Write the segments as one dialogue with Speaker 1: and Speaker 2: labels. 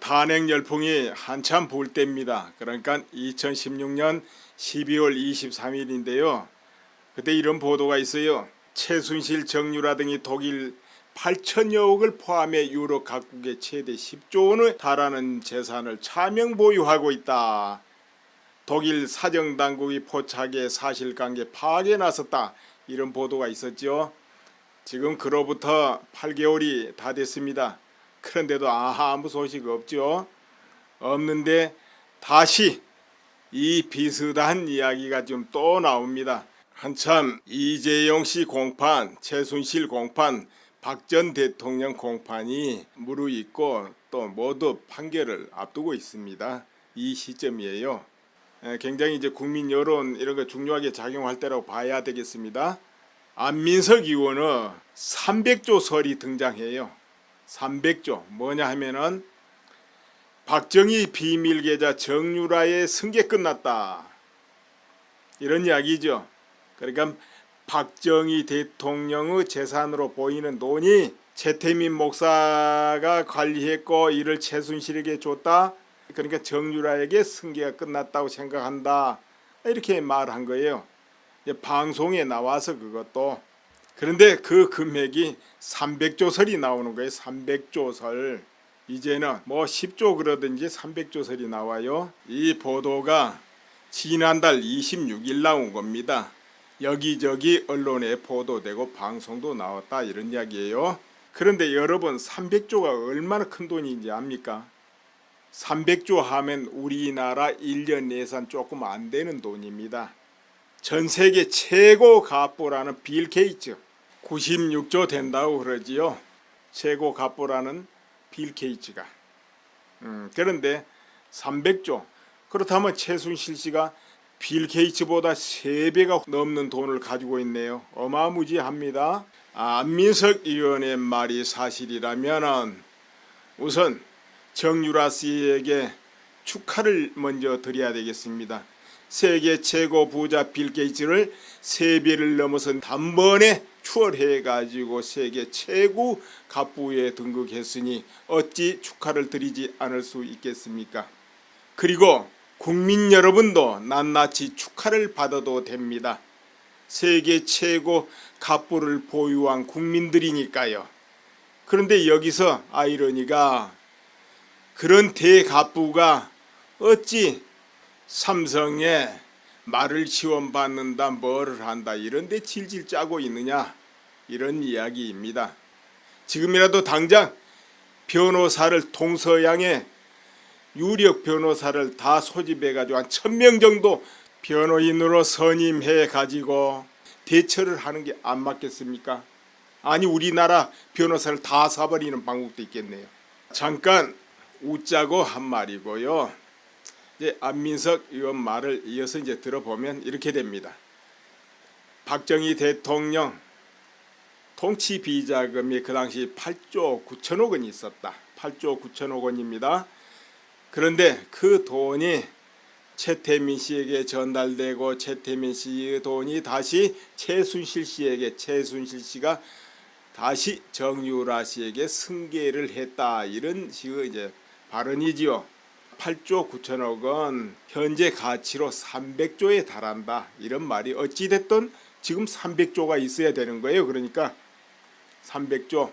Speaker 1: 탄핵 열풍이 한참 불 때입니다. 그러니까 2016년 12월 23일인데요. 그때 이런 보도가 있어요. 최순실, 정유라 등이 독일 8천여억을 포함해 유럽 각국의 최대 10조 원에 달하는 재산을 차명 보유하고 있다. 독일 사정당국이 포착해 사실관계 파악에 나섰다. 이런 보도가 있었죠. 지금 그로부터 8개월이 다 됐습니다. 그런데도 아무 소식 없죠. 없는데 다시 이 비슷한 이야기가 좀 또 나옵니다. 한참 이재용 씨 공판, 최순실 공판, 박 전 대통령 공판이 무르익고 또 모두 판결을 앞두고 있습니다. 이 시점이에요. 굉장히 이제 국민 여론 이런 거 중요하게 작용할 때라고 봐야 되겠습니다. 안민석 의원은 300조 설이 등장해요. 300조 뭐냐 하면은 박정희 비밀 계좌 정유라의 승계 끝났다. 이런 이야기죠. 그러니까 박정희 대통령의 재산으로 보이는 돈이 최태민 목사가 관리했고 이를 최순실에게 줬다. 그러니까 정유라에게 승계가 끝났다고 생각한다. 이렇게 말한 거예요. 방송에 나와서 그것도. 그런데 그 금액이 300조 설이 나오는 거예요. 300조 설. 이제는 뭐 10조 그러든지 300조 설이 나와요. 이 보도가 지난달 26일 나온 겁니다. 여기저기 언론에 보도되고 방송도 나왔다 이런 이야기예요. 그런데 여러분 300조가 얼마나 큰 돈인지 압니까? 300조 하면 우리나라 1년 예산 조금 안 되는 돈입니다. 전 세계 최고 갑부라는 빌 게이츠 96조 된다고 그러지요. 최고 갑부라는 빌 게이츠가. 그런데 300조. 그렇다면 최순실 씨가 빌 게이츠보다 3배가 넘는 돈을 가지고 있네요. 어마무지합니다. 안민석 의원의 말이 사실이라면 우선 정유라 씨에게 축하를 먼저 드려야 되겠습니다. 세계 최고 부자 빌 게이츠를 3배를 넘어선 단번에 추월해가지고 세계 최고 갑부에 등극했으니 어찌 축하를 드리지 않을 수 있겠습니까? 그리고 국민 여러분도 낱낱이 축하를 받아도 됩니다. 세계 최고 갑부를 보유한 국민들이니까요. 그런데 여기서 아이러니가 그런 대갑부가 어찌 삼성에 말을 지원받는다 뭐를 한다 이런데 질질 짜고 있느냐 이런 이야기입니다. 지금이라도 당장 변호사를 동서양에 유력 변호사를 다 소집해가지고 한 1000명 정도 변호인으로 선임해가지고 대처를 하는 게 안 맞겠습니까? 아니 우리나라 변호사를 다 사버리는 방법도 있겠네요. 잠깐 웃자고 한 말이고요. 이제 안민석 의원 말을 이어서 이제 들어보면 이렇게 됩니다. 박정희 대통령 통치 비자금이 그 당시 8조 9천억 원이 있었다. 8조 9천억 원입니다. 그런데 그 돈이 최태민 씨에게 전달되고 최태민 씨의 돈이 다시 최순실 씨에게 최순실 씨가 다시 정유라 씨에게 승계를 했다. 이런 식의 이제 발언이지요. 8조 9천억 원 현재 가치로 300조에 달한다. 이런 말이 어찌됐든 지금 300조가 있어야 되는 거예요. 그러니까 300조.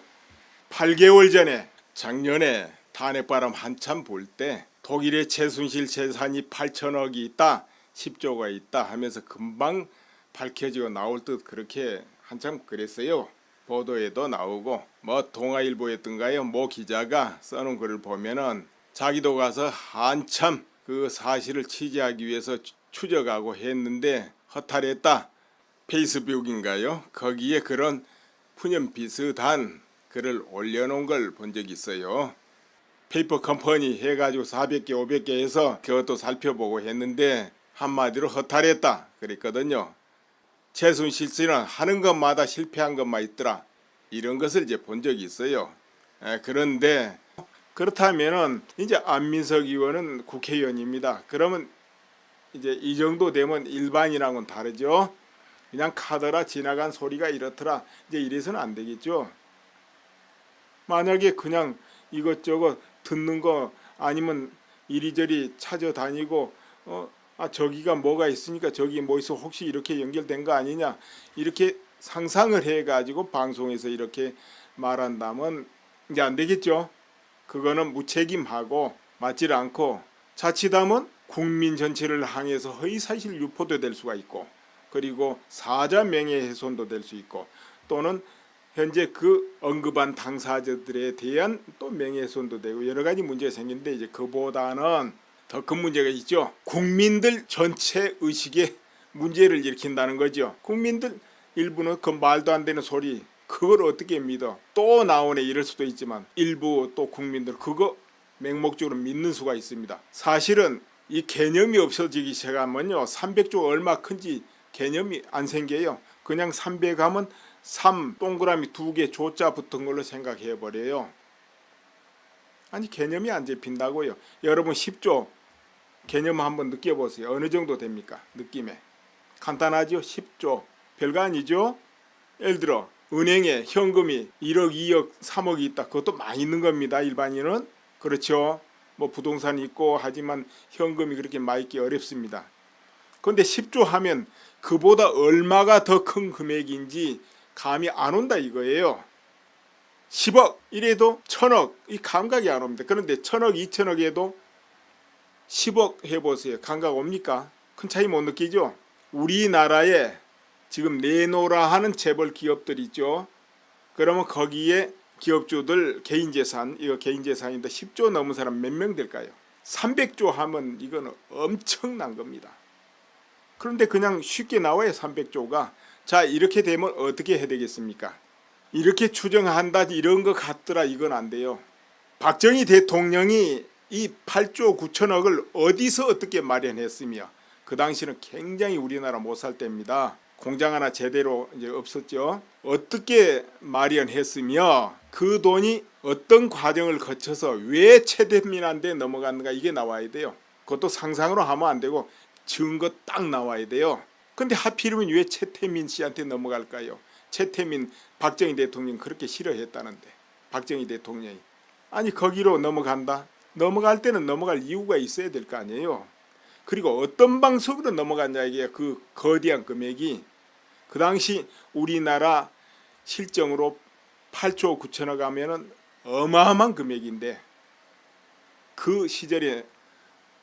Speaker 1: 8개월 전에 작년에 탄핵바람 한참 불 때 독일의 최순실 재산이 8천억이 있다. 10조가 있다 하면서 금방 밝혀지고 나올 듯 그렇게 한참 그랬어요. 보도에도 나오고 뭐 동아일보였던가요? 모 기자가 써놓은 글을 보면은 자기도 가서 한참 그 사실을 취재하기 위해서 추적하고 했는데 허탈했다. 페이스북인가요? 거기에 그런 푸념 비슷한 글을 올려놓은 걸 본 적이 있어요. 페이퍼 컴퍼니 해가지고 400개 500개 해서 그것도 살펴보고 했는데 한마디로 허탈했다 그랬거든요. 최순실 씨는 하는 것마다 실패한 것만 있더라. 이런 것을 이제 본 적이 있어요. 그런데 그렇다면은 이제 안민석 의원은 국회의원입니다. 그러면 이제 이 정도 되면 일반인하고는 다르죠. 그냥 카더라 지나간 소리가 이렇더라. 이제 이래서는 안 되겠죠. 만약에 그냥 이것저것 듣는 거 아니면 이리저리 찾아다니고 저기가 뭐가 있으니까 저기 뭐 있어 혹시 이렇게 연결된 거 아니냐 이렇게 상상을 해가지고 방송에서 이렇게 말한다면 이제 안 되겠죠. 그거는 무책임하고 맞질 않고 자칫하면 국민 전체를 향해서 허위사실 유포도 될 수가 있고 그리고 사자 명예훼손도 될 수 있고 또는 현재 그 언급한 당사자들에 대한 또 명예훼손도 되고 여러 가지 문제가 생기는데 이제 그보다는 더 큰 문제가 있죠. 국민들 전체 의식에 문제를 일으킨다는 거죠. 국민들 일부는 그 말도 안 되는 소리 그걸 어떻게 믿어 또 나오네 이럴 수도 있지만 일부 또 국민들 그거 맹목적으로 믿는 수가 있습니다. 사실은 이 개념이 없어지기 시작하면요 300조 얼마 큰지 개념이 안 생겨요. 그냥 300 하면 3 동그라미 2개 조자 붙은 걸로 생각해 버려요. 아니 개념이 안 잡힌다고요. 여러분 10조 개념 한번 느껴보세요. 어느 정도 됩니까? 느낌에 간단하죠. 10조 별거 아니죠. 예를 들어 은행에 현금이 1억 2억 3억이 있다. 그것도 많이 있는 겁니다. 일반인은. 그렇죠. 뭐 부동산이 있고 하지만 현금이 그렇게 많이 있기 어렵습니다. 그런데 10조 하면 그보다 얼마가 더 큰 금액인지 감이 안 온다 이거예요. 10억 이래도 1000억 이 감각이 안 옵니다. 그런데 1000억 2000억에도 10억 해보세요. 감각 옵니까? 큰 차이 못 느끼죠. 우리나라에 지금 내놓으라 하는 재벌 기업들 있죠. 그러면 거기에 기업주들 개인재산 이거 개인재산인데 10조 넘은 사람 몇 명 될까요? 300조 하면 이거는 엄청난 겁니다. 그런데 그냥 쉽게 나와요. 300조가. 자 이렇게 되면 어떻게 해야 되겠습니까? 이렇게 추정한다 이런 거 같더라 이건 안 돼요. 박정희 대통령이 이 8조 9천억을 어디서 어떻게 마련했으며 그 당시는 굉장히 우리나라 못 살 때입니다. 공장 하나 제대로 이제 없었죠. 어떻게 마련했으며 그 돈이 어떤 과정을 거쳐서 왜 최대민한테 넘어갔는가 이게 나와야 돼요. 그것도 상상으로 하면 안 되고 증거 딱 나와야 돼요. 근데 하필이면 왜 최태민 씨한테 넘어갈까요? 최태민 박정희 대통령 그렇게 싫어했다는데 박정희 대통령이 아니 거기로 넘어간다? 넘어갈 때는 넘어갈 이유가 있어야 될 거 아니에요. 그리고 어떤 방식으로 넘어갔냐 이게 그 거대한 금액이 그 당시 우리나라 실정으로 8조 9천억 하면은 어마어마한 금액인데 그 시절에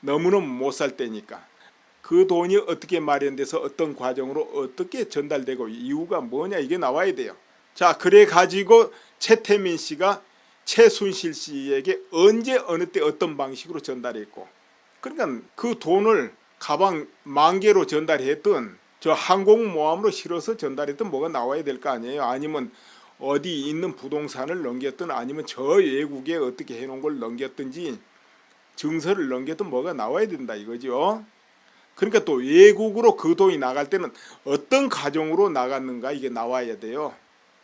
Speaker 1: 너무너무 못 살 때니까 그 돈이 어떻게 마련돼서 어떤 과정으로 어떻게 전달되고 이유가 뭐냐 이게 나와야 돼요. 자 그래 가지고 최태민 씨가 최순실 씨에게 언제 어느 때 어떤 방식으로 전달했고 그러니까 그 돈을 가방 10,000개로 전달했던 저 항공모함으로 실어서 전달했던 뭐가 나와야 될 거 아니에요. 아니면 어디 있는 부동산을 넘겼든 아니면 저 외국에 어떻게 해놓은 걸 넘겼든지 증서를 넘겼든 뭐가 나와야 된다 이거죠. 그러니까 또 외국으로 그 돈이 나갈 때는 어떤 과정으로 나갔는가 이게 나와야 돼요.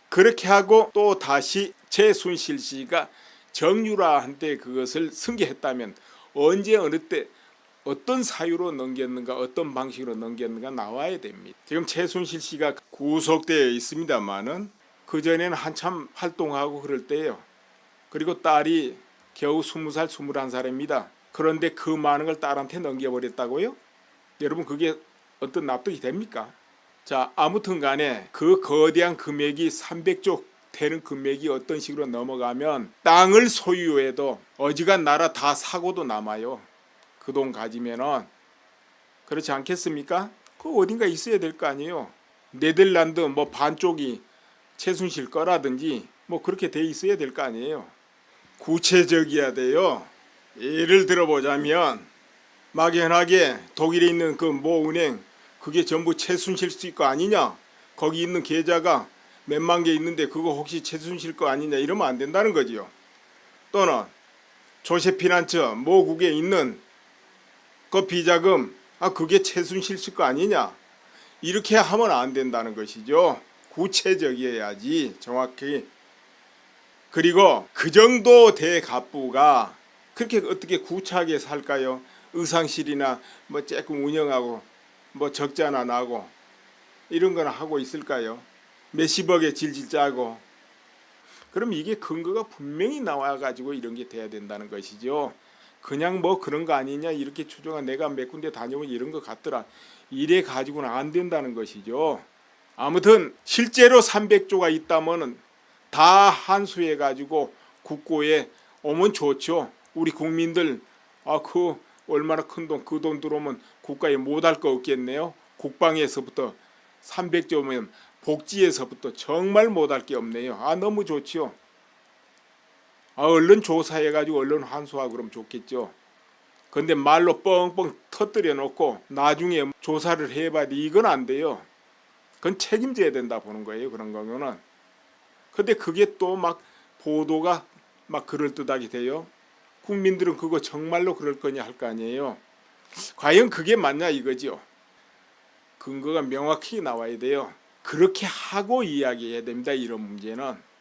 Speaker 1: 그렇게 하고 또 다시 최순실 씨가 정유라한테 그것을 승계했다면 언제 어느 때 어떤 사유로 넘겼는가 어떤 방식으로 넘겼는가 나와야 됩니다. 지금 최순실 씨가 구속되어 있습니다만은 그전에는 한참 활동하고 그럴 때예요. 그리고 딸이 겨우 20살 21살입니다. 그런데 그 많은 걸 딸한테 넘겨버렸다고요? 여러분 그게 어떤 납득이 됩니까? 자 아무튼 간에 그 거대한 금액이 300조 되는 금액이 어떤 식으로 넘어가면 땅을 소유해도 어지간 나라 다 사고도 남아요. 그 돈 가지면은. 그렇지 않겠습니까? 그 어딘가 있어야 될 거 아니에요. 네덜란드 뭐 반쪽이 최순실 거라든지 뭐 그렇게 돼 있어야 될 거 아니에요. 구체적이어야 돼요. 예를 들어보자면 막연하게 독일에 있는 그 모 은행 그게 전부 최순실 씨 거 아니냐? 거기 있는 계좌가 몇만 개 있는데 그거 혹시 최순실 거 아니냐 이러면 안 된다는 거지요. 또는 조세피난처 모국에 있는 그 비자금 그게 최순실 씨 거 아니냐 이렇게 하면 안 된다는 것이죠. 구체적이어야지 정확히. 그리고 그 정도 대갑부가 그렇게 어떻게 구차하게 살까요? 의상실이나 뭐 조금 운영하고 뭐 적자나 나고 이런 거나 하고 있을까요? 몇십억에 질질 짜고. 그럼 이게 근거가 분명히 나와가지고 이런 게 돼야 된다는 것이죠. 그냥 뭐 그런 거 아니냐 이렇게 추정한 내가 몇 군데 다녀보니 이런 거 같더라. 이래 가지고는 안 된다는 것이죠. 아무튼 실제로 300조가 있다면은 다 한수해 가지고 국고에 오면 좋죠. 우리 국민들 그 얼마나 큰 돈, 그 돈 들어오면 국가에 못할 거 없겠네요. 국방에서부터 300조면 복지에서부터 정말 못할 게 없네요. 너무 좋지요. 얼른 조사해가지고 얼른 환수하고 그러면 좋겠죠. 근데 말로 뻥뻥 터뜨려 놓고 나중에 조사를 해봐야 돼. 이건 안 돼요. 그건 책임져야 된다 보는 거예요. 그런 거면은. 근데 그게 또 막 보도가 막 그럴듯하게 돼요. 국민들은 그거 정말로 그럴 거냐 할 거 아니에요. 과연 그게 맞냐 이거죠. 근거가 명확히 나와야 돼요. 그렇게 하고 이야기해야 됩니다. 이런 문제는.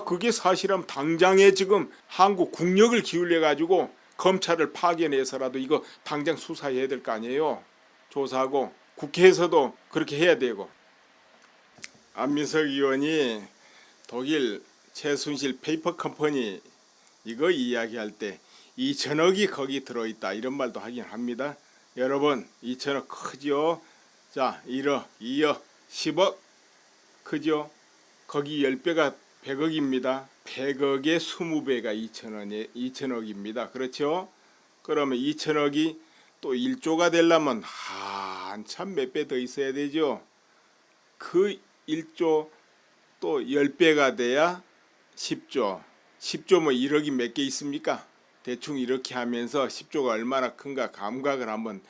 Speaker 1: 그게 사실은 당장에 지금 한국 국력을 기울여 가지고 검찰을 파견해서라도 이거 당장 수사해야 될 거 아니에요. 조사하고 국회에서도 그렇게 해야 되고. 안민석 의원이 독일 최순실 페이퍼 컴퍼니 이거 이야기할 때 2천억이 거기 들어있다 이런 말도 하긴 합니다. 여러분 2천억 크죠. 자 1억 2억 10억 크죠. 거기 10배가 100억입니다. 100억에 20배가 2천억입니다. 그렇죠? 그러면 2천억이 또 1조가 되려면 한참 몇 배 더 있어야 되죠. 그 1조 또 10배가 돼야 10조. 10조 뭐 1억이 몇 개 있습니까? 대충 이렇게 하면서 10조가 얼마나 큰가 감각을 한번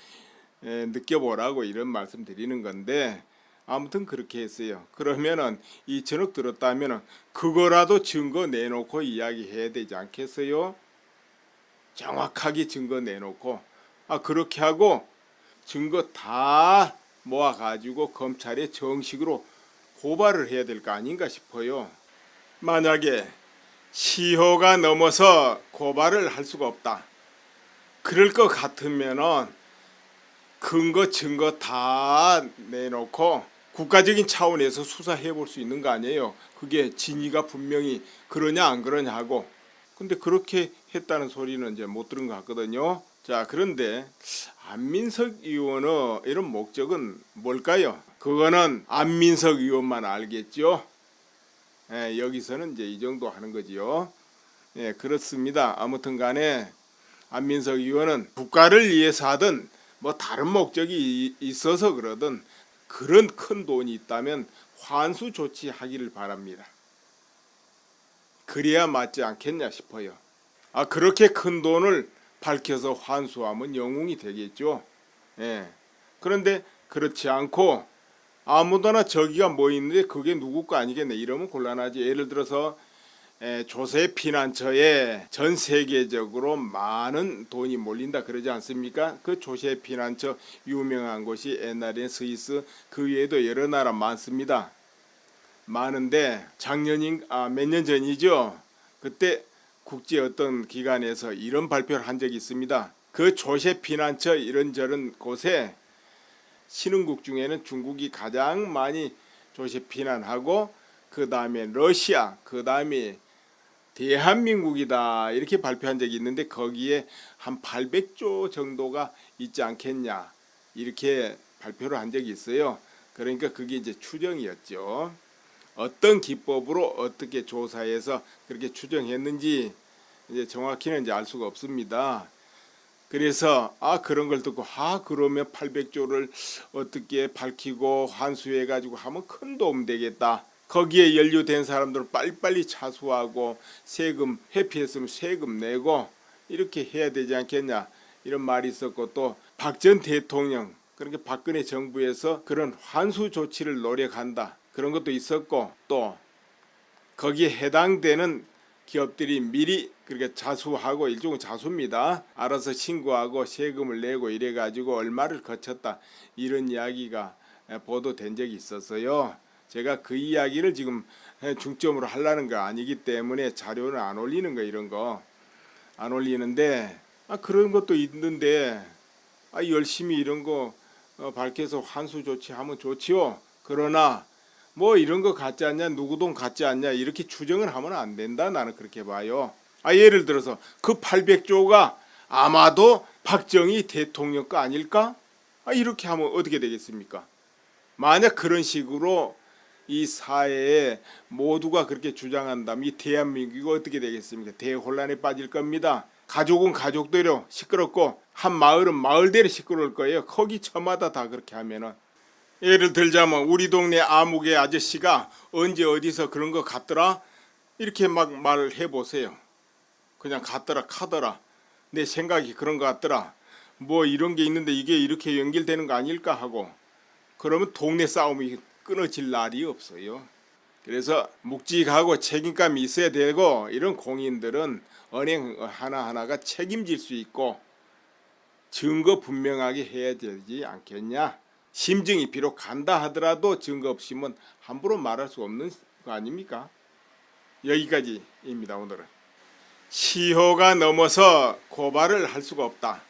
Speaker 1: 느껴보라고 이런 말씀 드리는 건데 아무튼 그렇게 했어요. 그러면은 2천억 들었다면은 그거라도 증거 내놓고 이야기해야 되지 않겠어요? 정확하게 증거 내놓고 그렇게 하고 증거 다 모아가지고 검찰에 정식으로 고발을 해야 될 거 아닌가 싶어요. 만약에 시효가 넘어서 고발을 할 수가 없다. 그럴 것 같으면은 근거 증거 다 내놓고 국가적인 차원에서 수사해 볼 수 있는 거 아니에요. 그게 진위가 분명히 그러냐 안 그러냐 하고. 근데 그렇게 했다는 소리는 이제 못 들은 것 같거든요. 자, 그런데 안민석 의원의 이런 목적은 뭘까요? 그거는 안민석 의원만 알겠죠. 여기서는 이제 이 정도 하는 거지요. 그렇습니다. 아무튼 간에 안민석 의원은 국가를 위해서 하든 뭐 다른 목적이 있어서 그러든 그런 큰 돈이 있다면 환수 조치하기를 바랍니다. 그래야 맞지 않겠냐 싶어요. 그렇게 큰 돈을 밝혀서 환수하면 영웅이 되겠죠. 그런데 그렇지 않고 아무데나 저기가 뭐 있는데 그게 누구 거 아니겠네 이러면 곤란하지. 예를 들어서 조세 피난처에 전 세계적으로 많은 돈이 몰린다 그러지 않습니까? 그 조세 피난처 유명한 곳이 옛날엔 스위스 그 외에도 여러 나라 많습니다. 많은데 작년인 몇 년 전이죠. 그때 국제 어떤 기관에서 이런 발표를 한 적이 있습니다. 그 조세 피난처 이런저런 곳에 신흥국 중에는 중국이 가장 많이 조세 피난하고 그 다음에 러시아 그 다음에 대한민국이다 이렇게 발표한 적이 있는데 거기에 한 800조 정도가 있지 않겠냐 이렇게 발표를 한 적이 있어요. 그러니까 그게 이제 추정이었죠. 어떤 기법으로 어떻게 조사해서 그렇게 추정했는지 이제 정확히는 이제 알 수가 없습니다. 그래서 그런 걸 듣고 그러면 800조를 어떻게 밝히고 환수해 가지고 하면 큰 도움 되겠다. 거기에 연루된 사람들을 빨리빨리 차수하고 세금 회피했으면 세금 내고 이렇게 해야 되지 않겠냐 이런 말이 있었고 또 박 전 대통령 그러니까 박근혜 정부에서 그런 환수 조치를 노력한다 그런 것도 있었고 또 거기에 해당되는 기업들이 미리 그렇게 자수하고 일종의 자수입니다. 알아서 신고하고 세금을 내고 이래 가지고 얼마를 거쳤다 이런 이야기가 보도된 적이 있었어요. 제가 그 이야기를 지금 중점으로 하려는 거 아니기 때문에 자료는 안 올리는 거 이런 거 안 올리는데 그런 것도 있는데 열심히 이런 거 밝혀서 환수 조치하면 좋지요. 그러나 뭐 이런 거 같지 않냐 누구 돈 같지 않냐 이렇게 추정을 하면 안 된다 나는 그렇게 봐요. 예를 들어서 그 800조가 아마도 박정희 대통령 거 아닐까? 이렇게 하면 어떻게 되겠습니까? 만약 그런 식으로 이 사회에 모두가 그렇게 주장한다면 이 대한민국이 어떻게 되겠습니까? 대혼란에 빠질 겁니다. 가족은 가족대로 시끄럽고 한 마을은 마을대로 시끄러울 거예요. 거기 저마다 다 그렇게 하면은. 예를 들자면 우리 동네 아무개 아저씨가 언제 어디서 그런 거 갔더라? 이렇게 막 말을 해보세요. 그냥 갔더라 카더라. 내 생각이 그런 거 같더라. 뭐 이런 게 있는데 이게 이렇게 연결되는 거 아닐까 하고, 그러면 동네 싸움이 끊어질 날이 없어요. 그래서 묵직하고 책임감이 있어야 되고, 이런 공인들은 은행 하나하나가 책임질 수 있고 증거 분명하게 해야 되지 않겠냐. 심증이 비록 간다 하더라도 증거 없이면 함부로 말할 수 없는 거 아닙니까? 여기까지입니다. 오늘은 시효가 넘어서 고발을 할 수가 없다.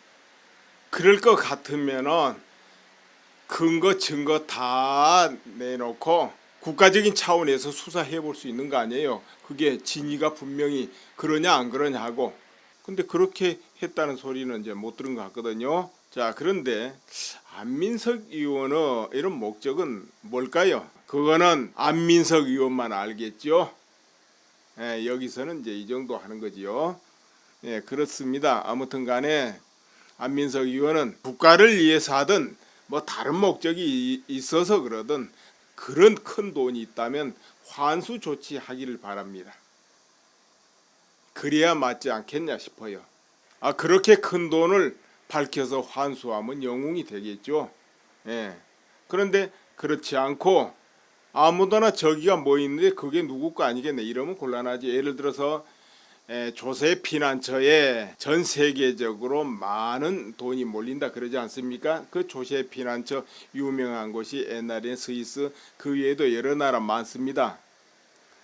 Speaker 1: 그럴 것 같으면은 근거 증거 다 내놓고 국가적인 차원에서 수사해 볼 수 있는 거 아니에요. 그게 진위가 분명히 그러냐 안 그러냐 하고. 근데 그렇게 했다는 소리는 이제 못 들은 것 같거든요. 자, 그런데 안민석 의원의 이런 목적은 뭘까요? 그거는 안민석 의원만 알겠죠. 예, 여기서는 이제 이 정도 하는 거지요. 예, 그렇습니다. 아무튼 간에 안민석 의원은 국가를 위해서 하든 뭐 다른 목적이 있어서 그러든 그런 큰 돈이 있다면 환수 조치하기를 바랍니다. 그래야 맞지 않겠냐 싶어요. 그렇게 큰 돈을 밝혀서 환수하면 영웅이 되겠죠. 예. 그런데 그렇지 않고 아무도나 저기가 뭐 있는데 그게 누구 거 아니겠네 이러면 곤란하지. 예를 들어서 조세 피난처에 전 세계적으로 많은 돈이 몰린다 그러지 않습니까? 그 조세 피난처 유명한 곳이 옛날엔 스위스, 그 외에도 여러 나라 많습니다.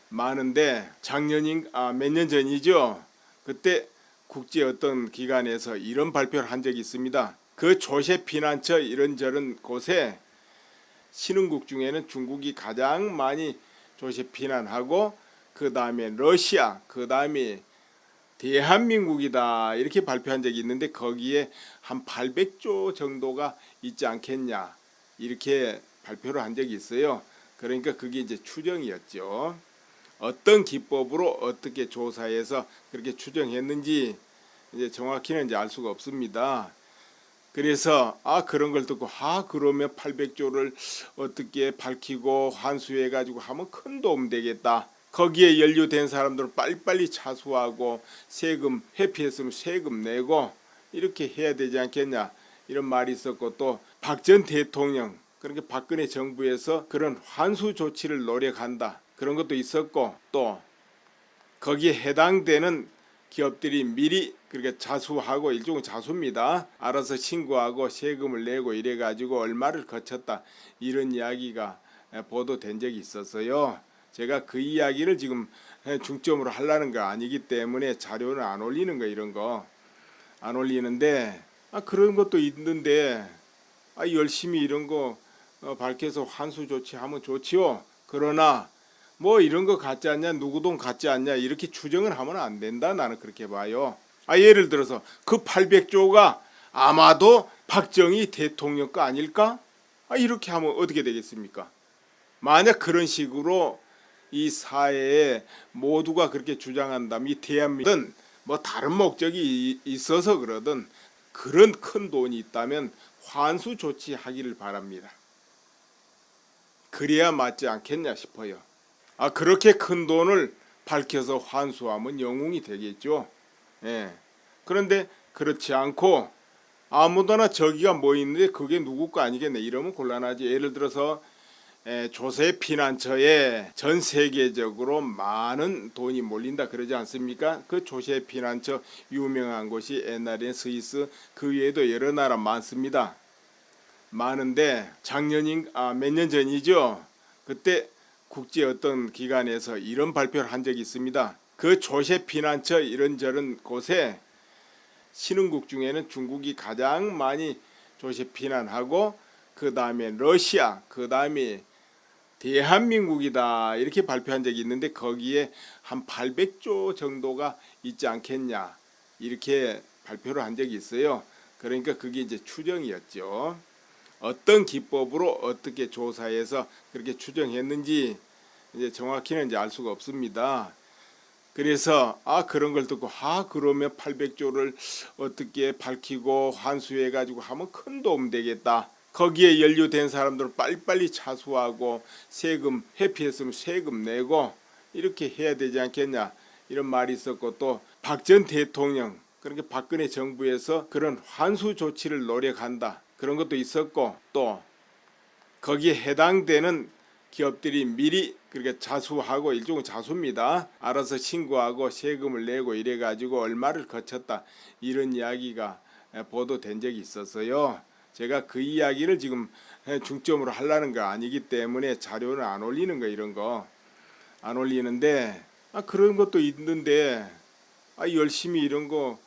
Speaker 1: 많은데 작년인 몇 년 전이죠. 그때 국제 어떤 기관에서 이런 발표를 한 적이 있습니다. 그 조세 피난처 이런저런 곳에 신흥국 중에는 중국이 가장 많이 조세 피난하고 그 다음에 러시아, 그 다음에 대한민국이다 이렇게 발표한 적이 있는데 거기에 한 800조 정도가 있지 않겠냐 이렇게 발표를 한 적이 있어요. 그러니까 그게 이제 추정이었죠. 어떤 기법으로 어떻게 조사해서 그렇게 추정했는지 이제 정확히는 이제 알 수가 없습니다. 그래서 그런 걸 듣고 그러면 800조를 어떻게 밝히고 환수해 가지고 하면 큰 도움 되겠다. 거기에 연루된 사람들은 빨리빨리 차수하고 세금 회피했으면 세금 내고 이렇게 해야 되지 않겠냐 이런 말이 있었고, 또 박 전 대통령 그러니까 박근혜 정부에서 그런 환수 조치를 노력한다 그런 것도 있었고, 또 거기에 해당되는 기업들이 미리 그렇게 자수하고, 일종의 자수입니다. 알아서 신고하고 세금을 내고 이래 가지고 얼마를 거쳤다 이런 이야기가 보도된 적이 있었어요. 제가 그 이야기를 지금 중점으로 하려는 거 아니기 때문에 자료는 안 올리는 거, 이런 거 안 올리는데 그런 것도 있는데 열심히 이런 거 밝혀서 환수 조치하면 좋지요. 그러나 뭐 이런 거 같지 않냐, 누구 돈 같지 않냐 이렇게 추정을 하면 안 된다. 나는 그렇게 봐요. 예를 들어서 그 800조가 아마도 박정희 대통령 거 아닐까? 이렇게 하면 어떻게 되겠습니까? 만약 그런 식으로 이 사회에 모두가 그렇게 주장한다면 이 대한민국은 뭐 다른 목적이 있어서 그러든 그런 큰 돈이 있다면 환수 조치하기를 바랍니다. 그래야 맞지 않겠냐 싶어요. 그렇게 큰 돈을 밝혀서 환수하면 영웅이 되겠죠. 예. 그런데 그렇지 않고 아무도나 저기가 뭐 있는데 그게 누구 거 아니겠네 이러면 곤란하지. 예를 들어서 조세 피난처에 전 세계적으로 많은 돈이 몰린다 그러지 않습니까? 그 조세 피난처 유명한 곳이 옛날엔 스위스, 그 외에도 여러 나라 많습니다. 많은데 작년인 몇 년 전이죠. 그때 국제 어떤 기관에서 이런 발표를 한 적이 있습니다. 그 조세 피난처 이런저런 곳에 신흥국 중에는 중국이 가장 많이 조세 피난하고 그 다음에 러시아, 그 다음에 대한민국이다 이렇게 발표한 적이 있는데 거기에 한 800조 정도가 있지 않겠냐 이렇게 발표를 한 적이 있어요. 그러니까 그게 이제 추정이었죠. 어떤 기법으로 어떻게 조사해서 그렇게 추정했는지 이제 정확히는 이제 알 수가 없습니다. 그래서 그런 걸 듣고 그러면 800조를 어떻게 밝히고 환수해 가지고 하면 큰 도움 되겠다. 거기에 연루된 사람들을 빨리빨리 차수하고 세금 회피했으면 세금 내고 이렇게 해야 되지 않겠냐, 이런 말이 있었고, 또 박 전 대통령, 그러니까 박근혜 정부에서 그런 환수 조치를 노력한다, 그런 것도 있었고, 또 거기에 해당되는 기업들이 미리 그렇게 자수하고, 일종의 자수입니다, 알아서 신고하고 세금을 내고 이래 가지고 얼마를 거쳤다, 이런 이야기가 보도된 적이 있었어요. 제가 그 이야기를 지금 중점으로 하려는 거 아니기 때문에 자료는 안 올리는 거, 이런 거 안 올리는데, 그런 것도 있는데 열심히 이런 거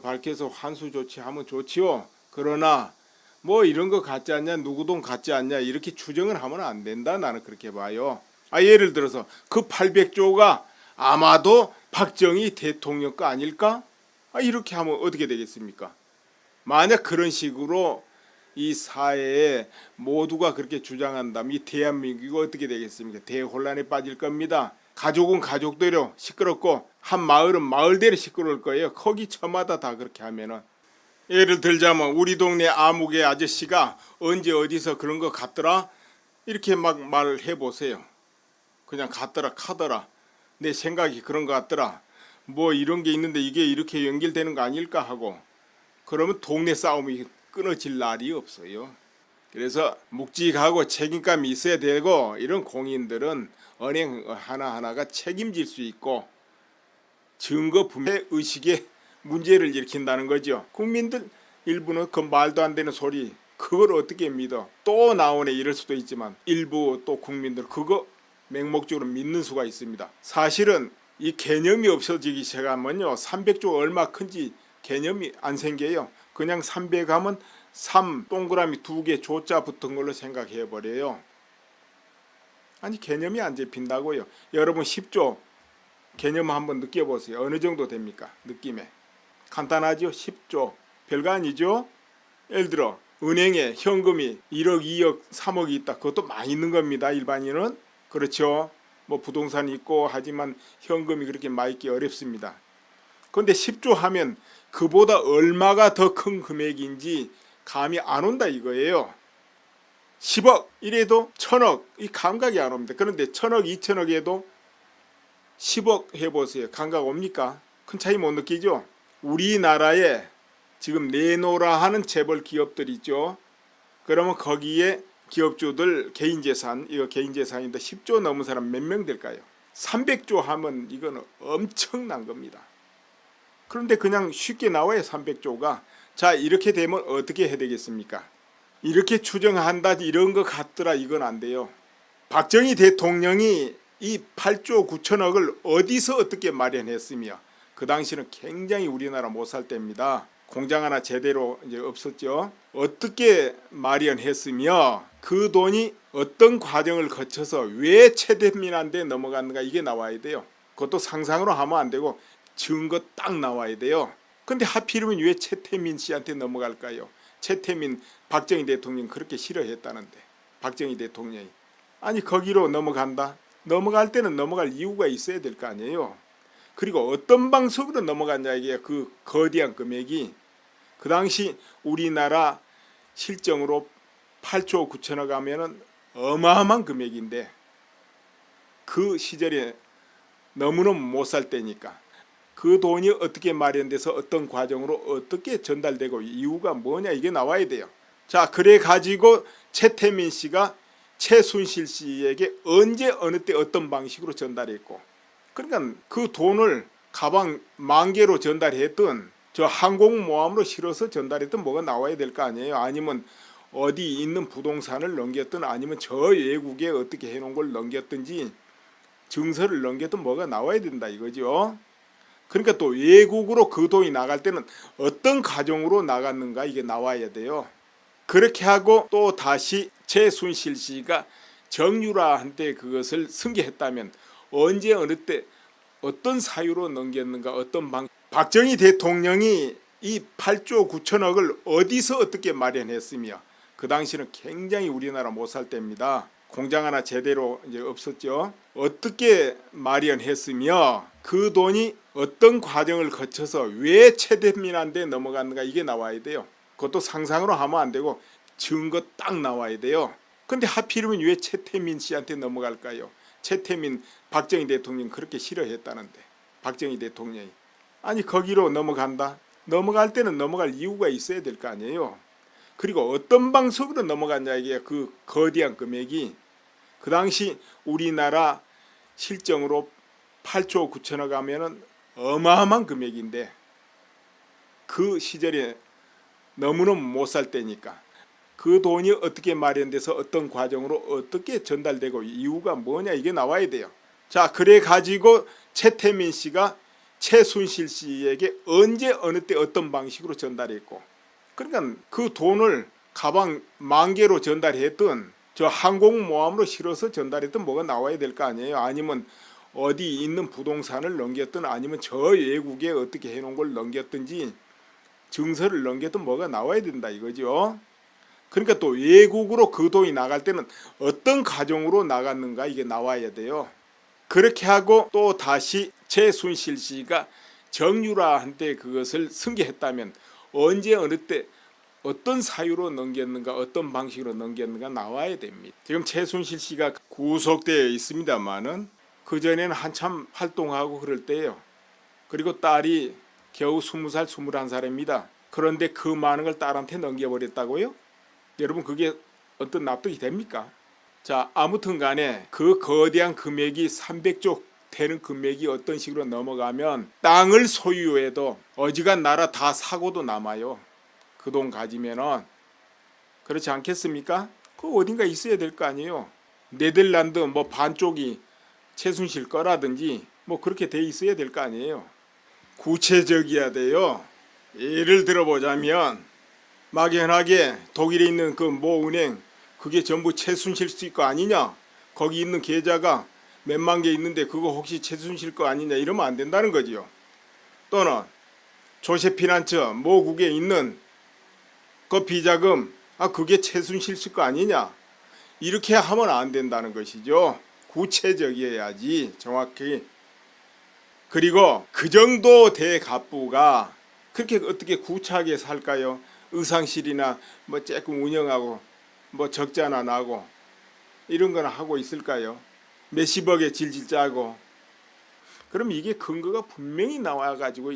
Speaker 1: 밝혀서 환수 조치하면 좋지요. 그러나 뭐 이런 거 같지 않냐, 누구 돈 같지 않냐, 이렇게 추정을 하면 안 된다, 나는 그렇게 봐요. 예를 들어서 그 800조가 아마도 박정희 대통령 거 아닐까? 이렇게 하면 어떻게 되겠습니까? 만약 그런 식으로 이 사회에 모두가 그렇게 주장한다면 이 대한민국이 어떻게 되겠습니까? 대혼란에 빠질 겁니다. 가족은 가족대로 시끄럽고 한 마을은 마을대로 시끄러울 거예요. 거기 저마다 다 그렇게 하면은. 예를 들자면 우리 동네 아무개 아저씨가 언제 어디서 그런 거 갔더라, 이렇게 막 말을 해보세요. 그냥 갔더라 카더라, 내 생각이 그런 거 같더라, 뭐 이런 게 있는데 이게 이렇게 연결되는 거 아닐까 하고, 그러면 동네 싸움이 끊어질 날이 없어요. 그래서 묵직하고 책임감이 있어야 되고, 이런 공인들은 은행 하나하나가 책임질 수 있고 증거 분배 의식에 문제를 일으킨다는 거죠. 국민들 일부는 그 말도 안 되는 소리, 그걸 어떻게 믿어, 또 나오네, 이럴 수도 있지만 일부 또 국민들 그거 맹목적으로 믿는 수가 있습니다. 사실은 이 개념이 없어지기 시작하면요, 300조 얼마 큰지 개념이 안 생겨요. 그냥 300 하면 3 동그라미 2개 조자 붙은 걸로 생각해 버려요. 아니 개념이 안 잡힌다고요. 여러분 10조 개념 한번 느껴보세요. 어느 정도 됩니까? 느낌에 간단하죠? 10조 별거 아니죠? 예를 들어 은행에 현금이 1억 2억 3억이 있다, 그것도 많이 있는 겁니다, 일반인은. 그렇죠? 뭐 부동산이 있고 하지만 현금이 그렇게 많이 있기 어렵습니다. 그런데 10조 하면 그보다 얼마가 더 큰 금액인지 감이 안 온다 이거예요. 10억 이래도 1000억, 이 감각이 안 옵니다. 그런데 1000억 2000억에도 10억 해보세요. 감각 옵니까? 큰 차이 못 느끼죠? 우리나라에 지금 내놓으라 하는 재벌 기업들 있죠. 그러면 거기에 기업주들 개인재산, 이거 개인재산인데 10조 넘은 사람 몇 명 될까요? 300조 하면 이거는 엄청난 겁니다. 그런데 그냥 쉽게 나와요, 300조가. 자, 이렇게 되면 어떻게 해야 되겠습니까? 이렇게 추정한다, 이런 거 같더라, 이건 안 돼요. 박정희 대통령이 이 8조 9천억을 어디서 어떻게 마련했으며, 그 당시는 굉장히 우리나라 못 살 때입니다. 공장 하나 제대로 이제 없었죠. 어떻게 마련했으며 그 돈이 어떤 과정을 거쳐서 왜 최대민한테 넘어갔는가, 이게 나와야 돼요. 그것도 상상으로 하면 안 되고 증거 딱 나와야 돼요. 근데 하필이면 왜 최태민 씨한테 넘어갈까요? 최태민 박정희 대통령 그렇게 싫어했다는데, 박정희 대통령이. 아니 거기로 넘어간다? 넘어갈 때는 넘어갈 이유가 있어야 될 거 아니에요. 그리고 어떤 방식으로 넘어갔냐, 이게 그 거대한 금액이. 그 당시 우리나라 실정으로 8조 9천억 하면은 어마어마한 금액인데, 그 시절에 너무너무 못 살 때니까 그 돈이 어떻게 마련돼서 어떤 과정으로 어떻게 전달되고 이유가 뭐냐, 이게 나와야 돼요. 자, 그래 가지고 최태민 씨가 최순실 씨에게 언제 어느 때 어떤 방식으로 전달했고, 그러니까 그 돈을 가방 10,000개로 전달했든 저 항공모함으로 실어서 전달했든 뭐가 나와야 될 거 아니에요. 아니면 어디 있는 부동산을 넘겼든 아니면 저 외국에 어떻게 해놓은 걸 넘겼든지 증서를 넘겼든 뭐가 나와야 된다 이거죠. 그러니까 또 외국으로 그 돈이 나갈 때는 어떤 과정으로 나갔는가, 이게 나와야 돼요. 그렇게 하고 또 다시 최순실 씨가 정유라한테 그것을 승계했다면 언제 어느 때 어떤 사유로 넘겼는가, 어떤 방. 박정희 대통령이 이 8조 9천억을 어디서 어떻게 마련했으며, 그 당시는 굉장히 우리나라 못 살 때입니다. 공장 하나 제대로 이제 없었죠. 어떻게 마련했으며 그 돈이 어떤 과정을 거쳐서 왜 최태민한테 넘어갔는가, 이게 나와야 돼요. 그것도 상상으로 하면 안 되고 증거 딱 나와야 돼요. 근데 하필이면 왜 최태민 씨한테 넘어갈까요? 최태민 박정희 대통령 그렇게 싫어했다는데, 박정희 대통령이. 아니 거기로 넘어간다? 넘어갈 때는 넘어갈 이유가 있어야 될 거 아니에요. 그리고 어떤 방식으로 넘어갔냐, 이게 그 거대한 금액이. 그 당시 우리나라 실정으로 8조 9천억 하면은 어마어마한 금액인데, 그 시절에 너무너무 못 살 때니까 그 돈이 어떻게 마련돼서 어떤 과정으로 어떻게 전달되고 이유가 뭐냐, 이게 나와야 돼요. 자, 그래 가지고 최태민 씨가 최순실 씨에게 언제 어느 때 어떤 방식으로 전달했고, 그러니까 그 돈을 가방 10,000개로 전달했든 저 항공모함으로 실어서 전달했든 뭐가 나와야 될 거 아니에요. 아니면 어디 있는 부동산을 넘겼든 아니면 저 외국에 어떻게 해놓은 걸 넘겼든지 증서를 넘겼든 뭐가 나와야 된다 이거죠. 그러니까 또 외국으로 그 돈이 나갈 때는 어떤 과정으로 나갔는가, 이게 나와야 돼요. 그렇게 하고 또 다시 최순실 씨가 정유라한테 그것을 승계했다면 언제 어느 때 어떤 사유로 넘겼는가, 어떤 방식으로 넘겼는가 나와야 됩니다. 지금 최순실 씨가 구속되어 있습니다만은 그전에는 한참 활동하고 그럴 때예요. 그리고 딸이 겨우 20살 21살입니다. 그런데 그 많은 걸 딸한테 넘겨버렸다고요? 여러분 그게 어떤 납득이 됩니까? 자, 아무튼 간에 그 거대한 금액이 300조 되는 금액이 어떤 식으로 넘어가면 땅을 소유해도 어지간 나라 다 사고도 남아요. 그 돈 가지면은. 그렇지 않겠습니까? 그 어딘가 있어야 될 거 아니에요. 네덜란드 뭐 반쪽이 최순실 거라든지 뭐 그렇게 돼 있어야 될 거 아니에요. 구체적이어야 돼요. 예를 들어보자면 막연하게 독일에 있는 그 모 은행, 그게 전부 최순실 씨 거 아니냐, 거기 있는 계좌가 몇만 개 있는데 그거 혹시 최순실 거 아니냐, 이러면 안 된다는 거지요. 또는 조세피난처 모국에 있는 그 비자금, 그게 최순실 씨 거 아니냐, 이렇게 하면 안 된다는 것이죠. 구체적이어야지, 정확히. 그리고 그 정도 대갑부가 그렇게 어떻게 구차하게 살까요? 의상실이나 뭐 조금 운영하고 뭐 적자나 나고 이런 거나 하고 있을까요? 몇십억에 질질 짜고. 그럼 이게 근거가 분명히 나와가지고